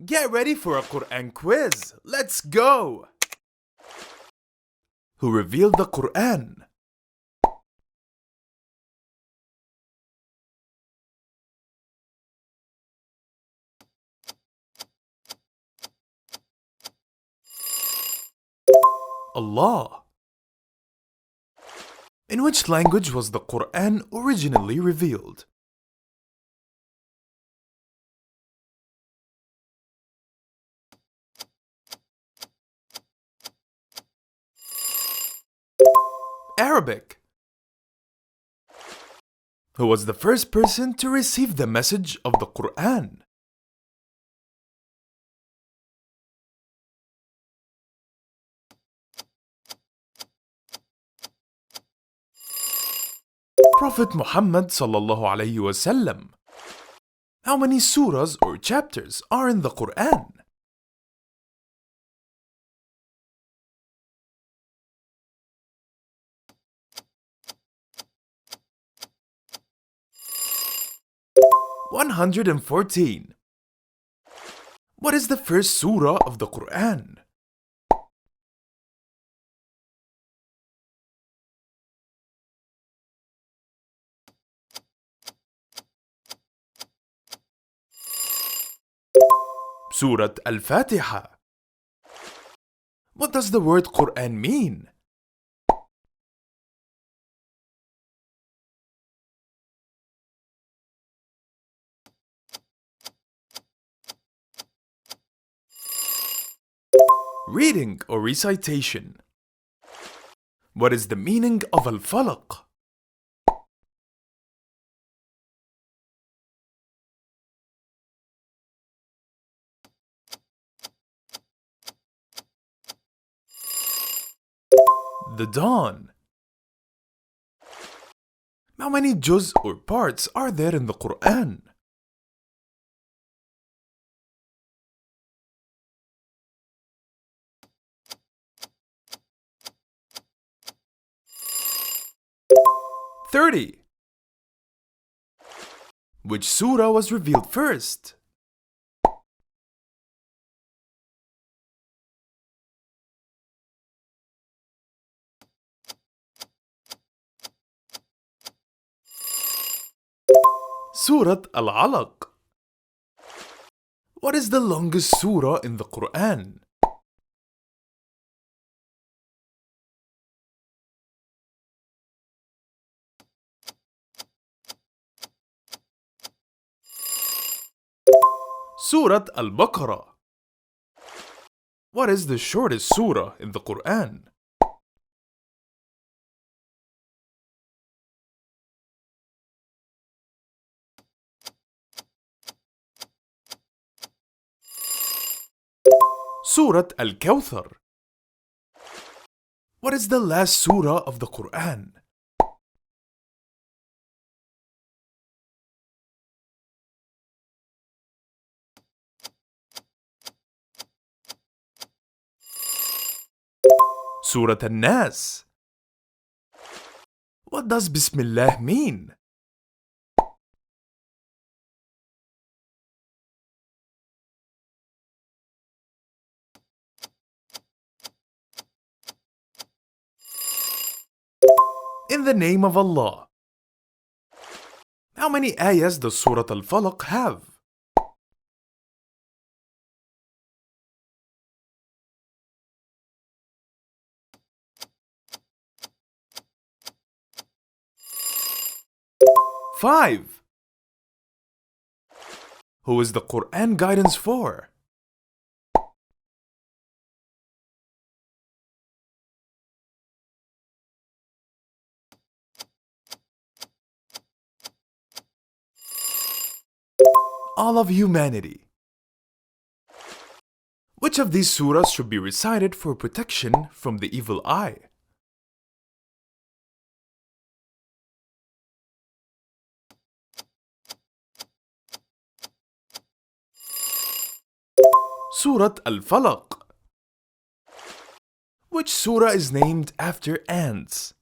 Get ready for a Quran quiz. Let's go! Who revealed the Quran? Allah. In which language was the Quran originally revealed? Arabic. Who was the first person to receive the message of the Quran? Prophet Muhammad sallallahu alayhi wasallam. How many surahs or chapters are in the Quran? $114. What is the first surah of the Quran? Surah Al-Fatiha. What does the word Quran mean? Reading or recitation. What is the meaning of Al-Falaq? The dawn. How many juz or parts are there in the Quran? $30. Which surah was revealed first? Surah Al-Alaq. What is the longest surah in the Quran? Surah Al-Baqarah. What is the shortest surah in the Quran? Surah Al-Kawthar. What is the last surah of the Quran? Surah An-Nas. What does Bismillah mean? In the name of Allah. How many ayahs does Surah Al-Falaq have? Five. Who is the Quran guidance for? All of humanity. Which of these surahs should be recited for protection from the evil eye? Surah Al-Falaq. Which surah is named after ants?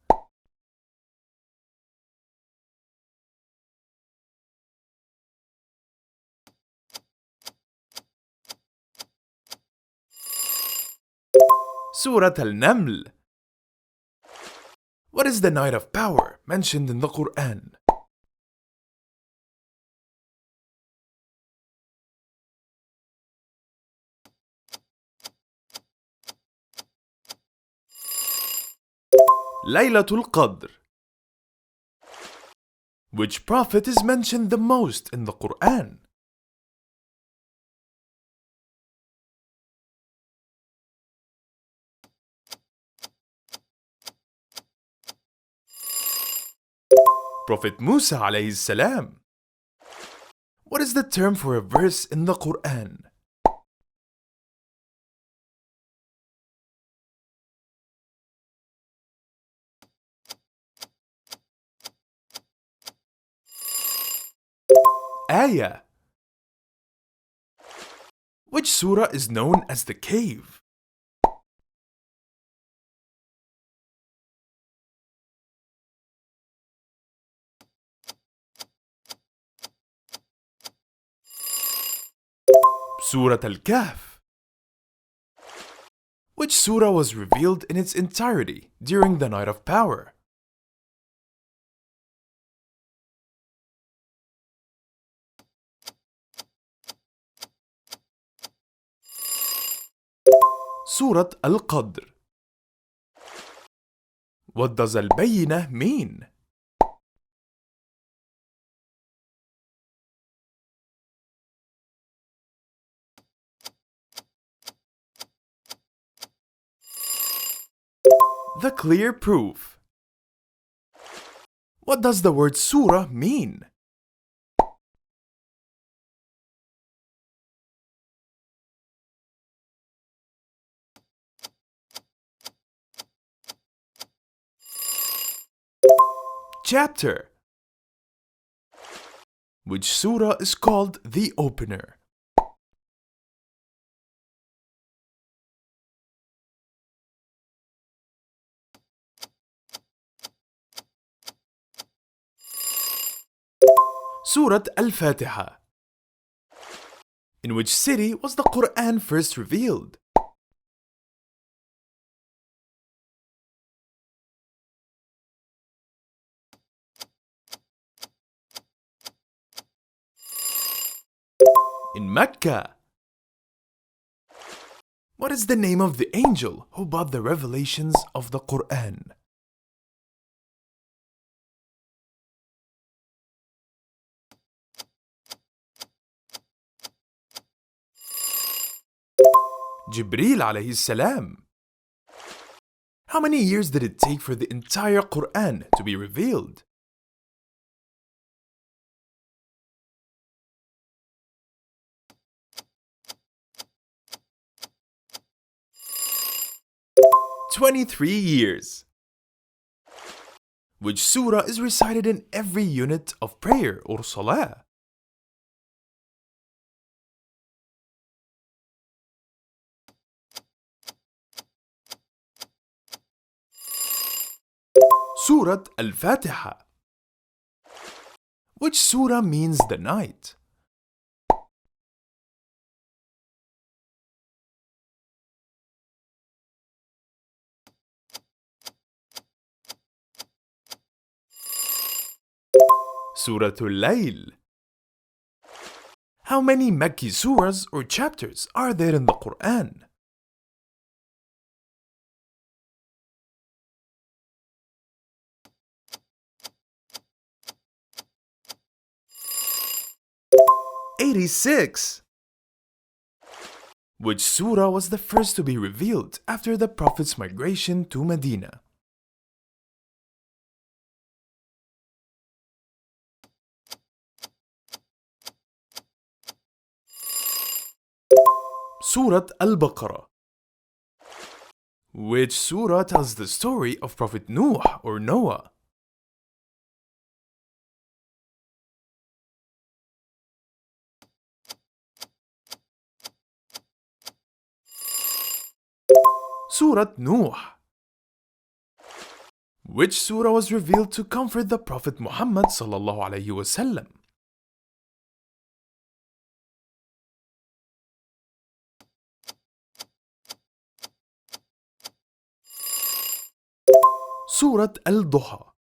Surah Al-Naml. What is the night of power mentioned in the Quran? Laylatul Qadr. Which prophet is mentioned the most in the Quran? Prophet Musa alayhi salam. What is the term for a verse in the Quran? Ayah. Which surah is known as the cave? Surah Al-Kahf. Which surah was revealed in its entirety during the Night of Power? Surah Al-Qadr. What does Al-Bayyinah mean? The clear proof. What does the word surah mean? Chapter. Which surah is called the opener? Surah Al-Fatiha. In which city was the Quran first revealed? In Mecca. What is the name of the angel who brought the revelations of the Quran? Jibreel alayhi salam. How many years did it take for the entire Quran to be revealed? "23 years." Which surah is recited in every unit of prayer or salah? Surah Al-Fatiha. Which surah means the night? Surah Al-Layl. How many Makki surahs or chapters are there in the Quran? "86." Which surah was the first to be revealed after the Prophet's migration to Medina? Surah Al-Baqarah. Which surah tells the story of Prophet Nuh or Noah? Surah Nuh. Which surah was revealed to comfort the Prophet Muhammad sallallahu alayhi wasallam? Surah Al-Duha.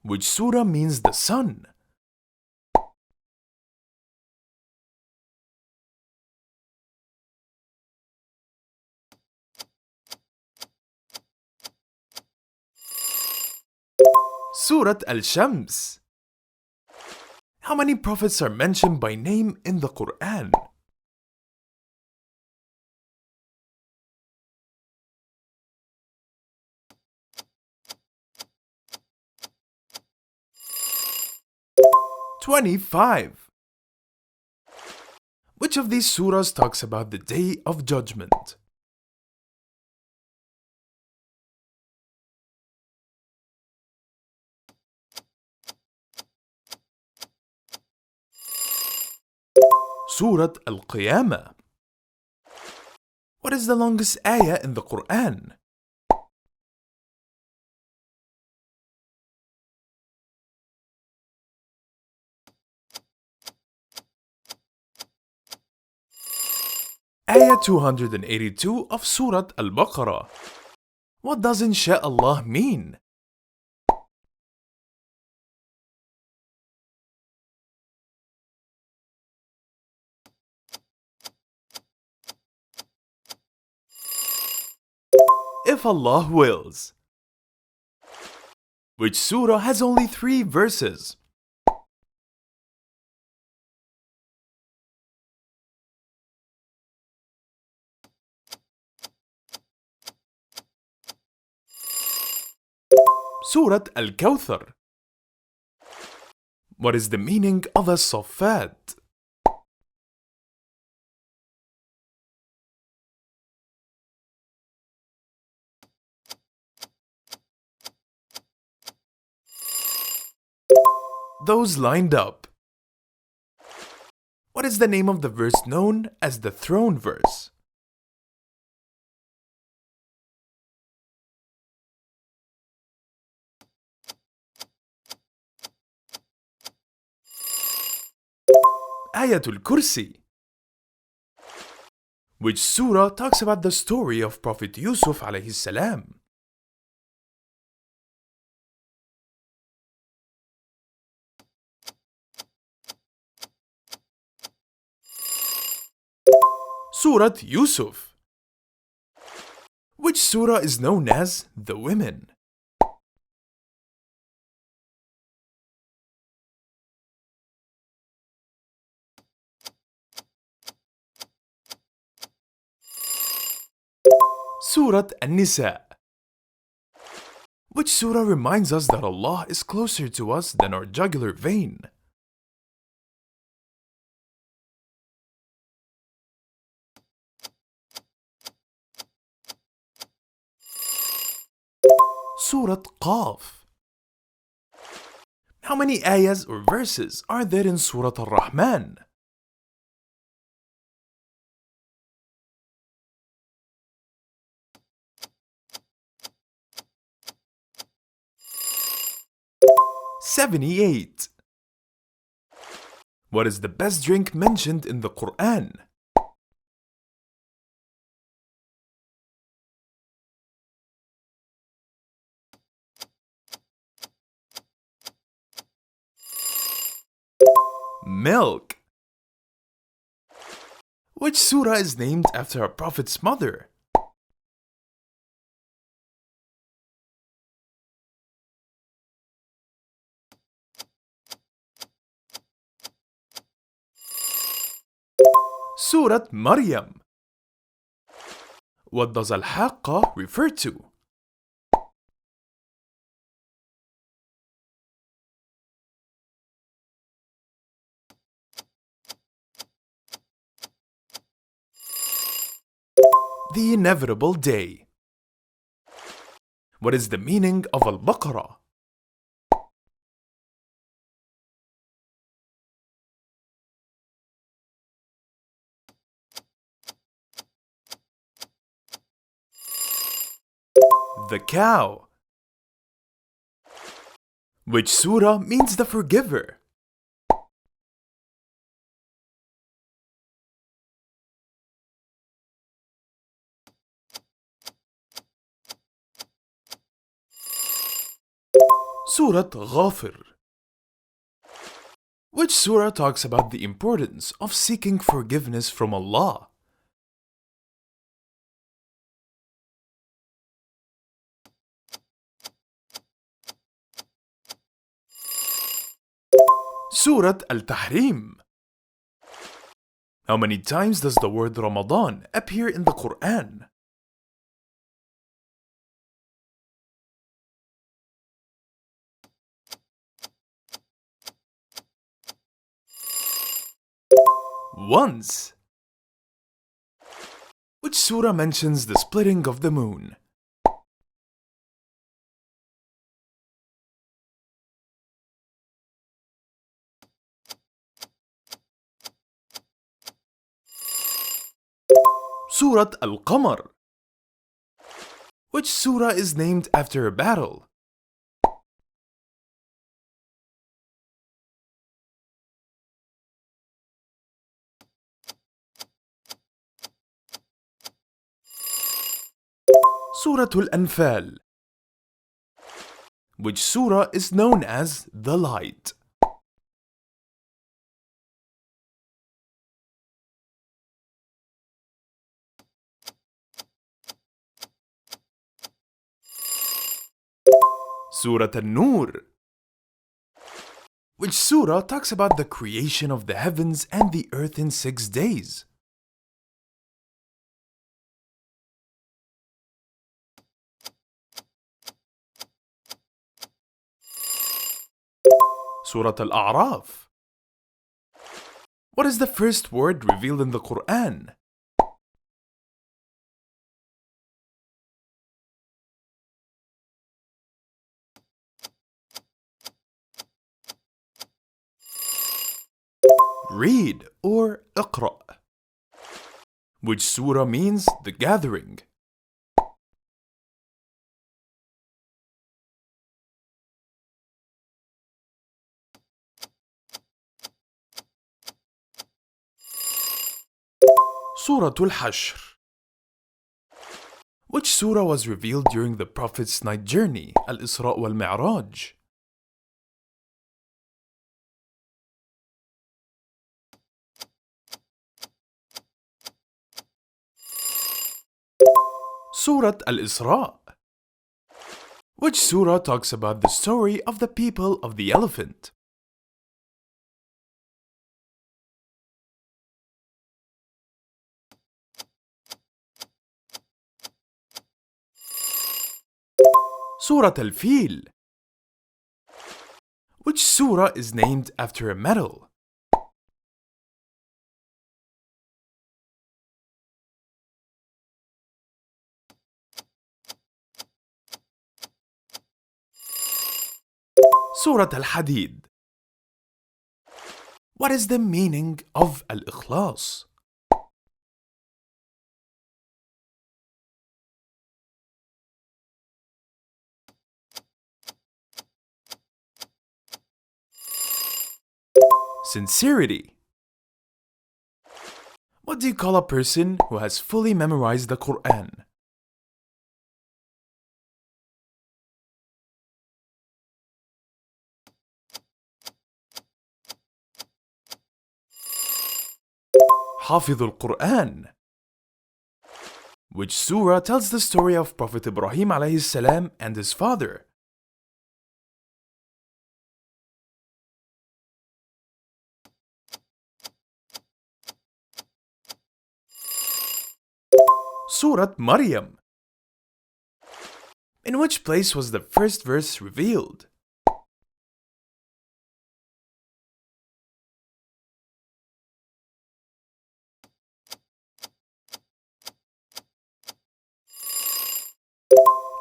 Which surah means the sun? Surah Al-Shams. How many prophets are mentioned by name in the Quran? "25." Which of these surahs talks about the Day of Judgment? Surah Al-Qiyamah. What is the longest ayah in the Quran? Ayah 282 of Surah Al-Baqarah. What does Insha'Allah mean? If Allah wills. Which surah has only 3 verses? Surah Al-Kawthar. What is the meaning of As-Saffat? Those lined up. What is the name of the verse known as the throne verse? Ayatul Kursi. Which surah talks about the story of Prophet Yusuf alayhi salam? Surah Yusuf. Which surah is known as the women? Surah An-Nisa. Which surah reminds us that Allah is closer to us than our jugular vein? Surah Qaf. How many ayahs or verses are there in Surah Ar-Rahman? "78." What is the best drink mentioned in the Quran? Milk. Which surah is named after a prophet's mother? Surah Maryam. What does Al-Haqqa refer to? The inevitable day. What is the meaning of Al-Baqarah? The cow. Which surah means the forgiver? Surah Ghafir. Which surah talks about the importance of seeking forgiveness from Allah? Surah Al-Tahrim. How many times does the word Ramadan appear in the Quran? Once. Which surah mentions the splitting of the moon? Surah Al-Qamar. Which surah is named after a battle? Surah Al-Anfal. Which surah is known as the light? Surah An-Nur. Which surah talks about the creation of the heavens and the earth in 6 days? Surah Al-A'raf. What is the first word revealed in the Quran? Read or اقرأ. Which surah means the gathering? Surah Al-Hashr. Which surah was revealed during the Prophet's night journey, Al-Isra wal-Mi'raj? Surah Al-Isra. Which surah talks about the story of the people of the elephant? Surah Al-Fil. Which surah is named after a metal? Surah Al-Hadid. What is the meaning of Al-Ikhlas? Sincerity. What do you call a person who has fully memorized the Quran? حافظ القرآن. Which surah tells the story of Prophet Ibrahim alayhi salam and his father? Surah Maryam. In which place was the first verse revealed?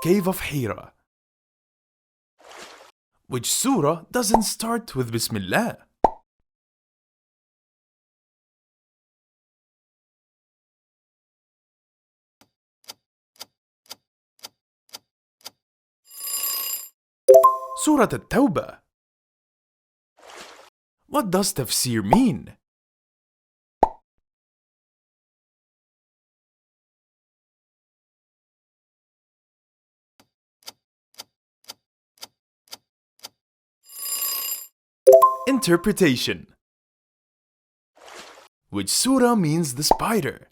Cave of Hira. Which surah doesn't start with Bismillah? Surah At-Tawbah. What does tafsir mean? Interpretation. Which surah means the spider?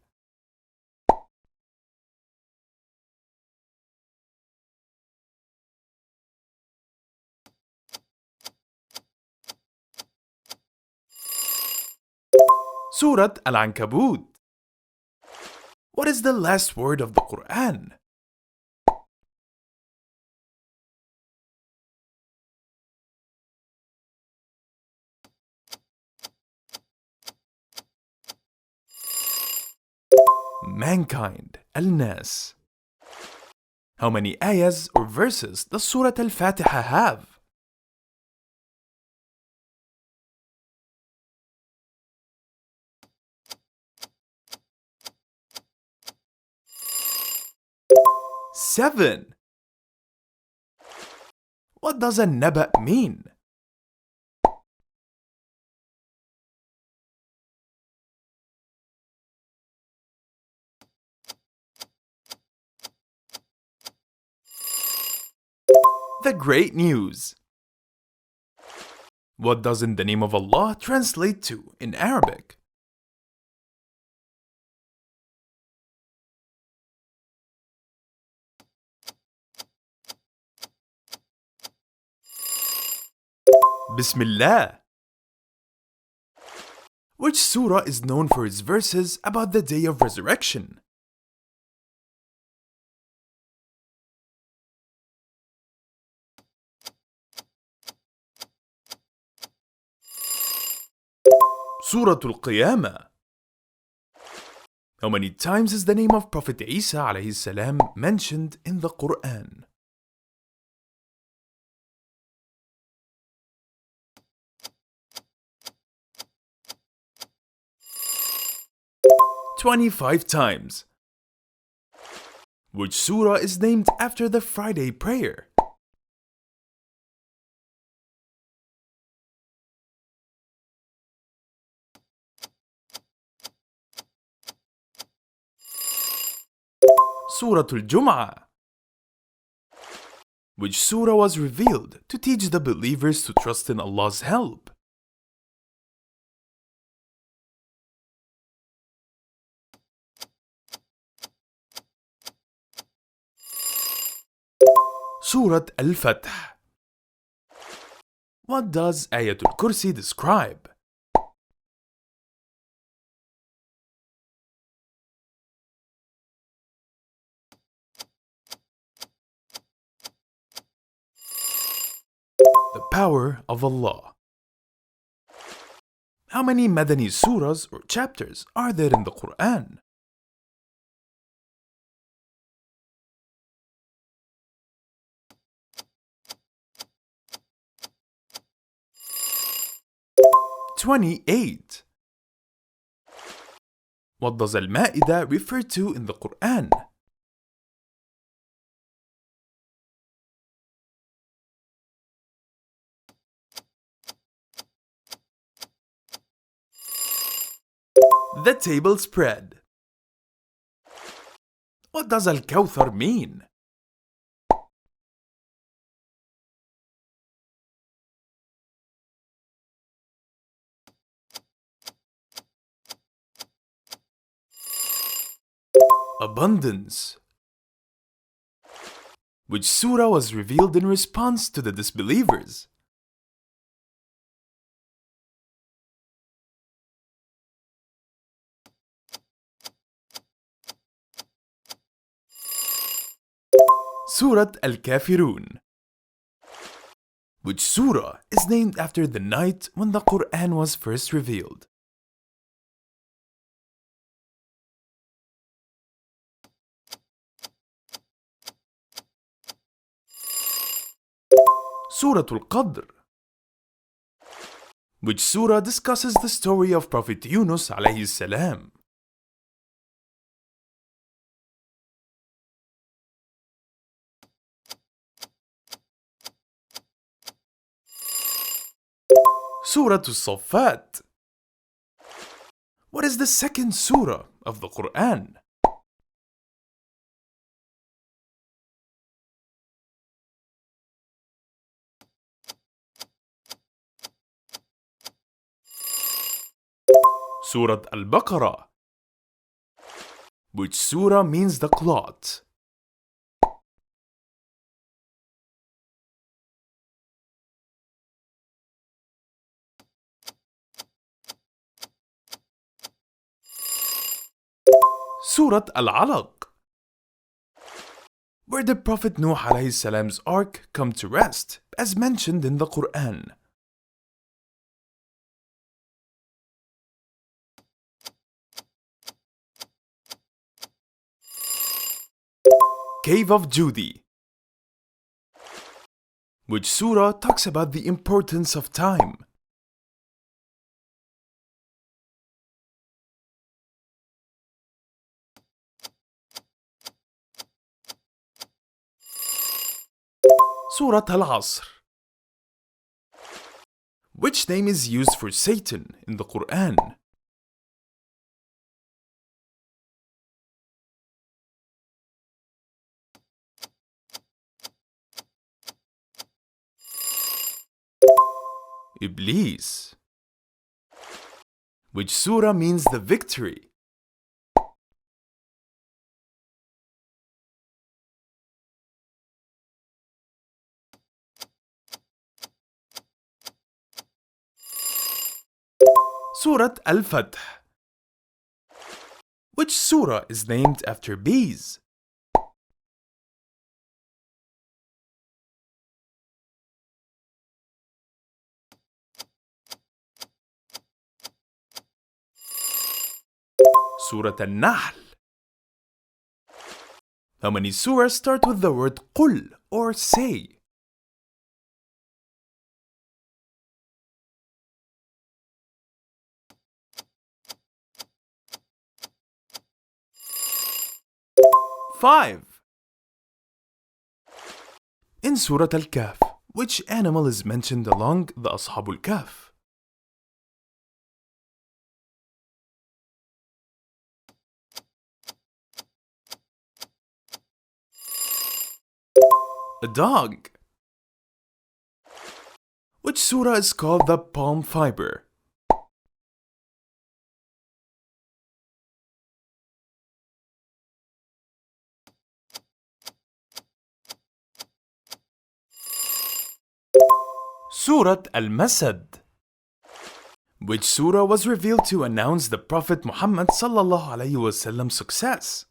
Surah Al-Ankabut. What is the last word of the Quran? Mankind, Al-Nas. How many ayahs or verses does Surah Al-Fatiha have? Seven. What does a naba mean? The great news. What doesn't the name of Allah translate to in Arabic? Bismillah. Which surah is known for its verses about the day of resurrection? Surah Al-Qiyamah. How many times is the name of Prophet Isa alayhi salam mentioned in the Quran? "25 times. Which surah is named after the Friday prayer? Surah Al-Jum'ah. Which surah was revealed to teach the believers to trust in Allah's help? Surah Al-Fath. What does Ayatul Kursi describe? The power of Allah. How many Madani surahs or chapters are there in the Quran? "28. What does Al-Ma'idah refer to in the Quran? The table spread. What does Al-Kawthar mean? Abundance. Which surah was revealed in response to the disbelievers? Surah Al-Kafirun. Which surah is named after the night when the Quran was first revealed? Surah Al-Qadr. Which surah discusses the story of Prophet Yunus alayhi salam? Surah Al-Saffat. What is the second surah of the Quran? Surah Al-Baqarah. Which surah means the cloth? Surah Al-Alaq. Where did Prophet Nuh alayhi salam's ark come to rest, as mentioned in the Quran? Cave of Judy. Which surah talks about the importance of time? Surah Al-Asr. Which name is used for Satan in the Quran? Iblis. Which surah means the victory? Surah Al-Fath. Which surah is named after bees? Surah Al-Nahl. How many surahs start with the word قل or say? Five. In Surah Al-Kahf, which animal is mentioned along the Ashabul Kahf? A dog. Which surah is called the palm fiber? Surah Al-Masad. Which surah was revealed to announce the Prophet Muhammad sallallahu alaihi wasallam's success?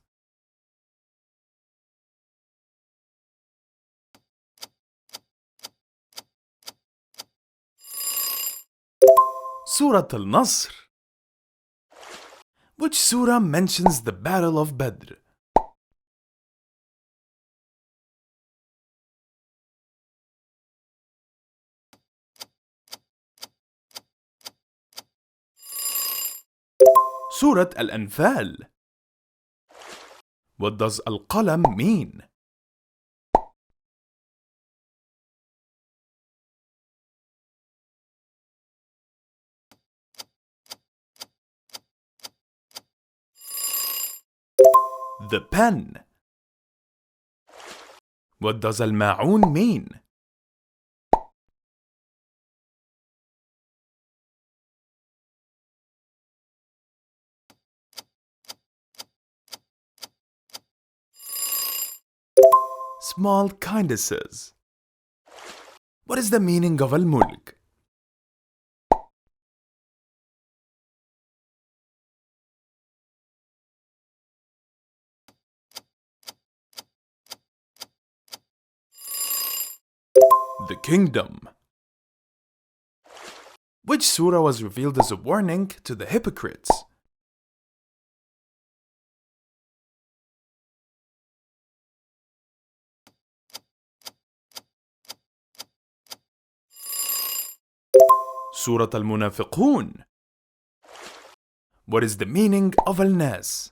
Surah Al-Nasr. Which surah mentions the Battle of Badr? Surah Al-Anfal. What does Al-Qalam mean? The pen. What does Al-Ma'un mean? Small kindnesses. What is the meaning of Al-Mulk? The kingdom. Which surah was revealed as a warning to the hypocrites? Surah Al-Munafiqun. What is the meaning of Al-Nas?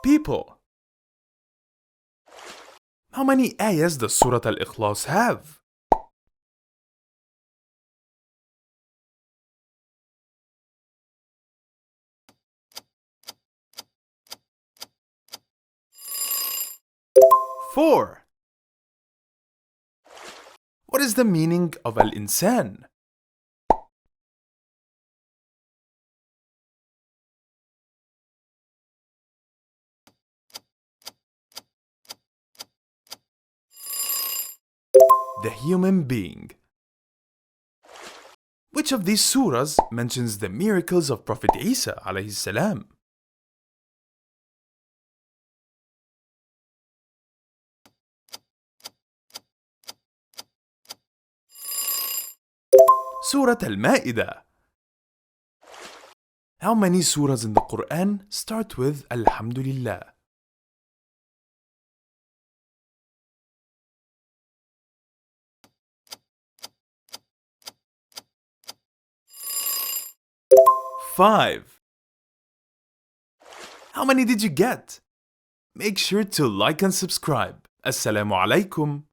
People. How many ayahs does Surah Al-Ikhlas have? 4. What is the meaning of al-insan? The human being. Which of these surahs mentions the miracles of Prophet Isa alayhi salam? Surah Al-Ma'idah. How many surahs in the Quran start with Alhamdulillah? Five. How many did you get? Make sure to like and subscribe. Assalamu alaykum.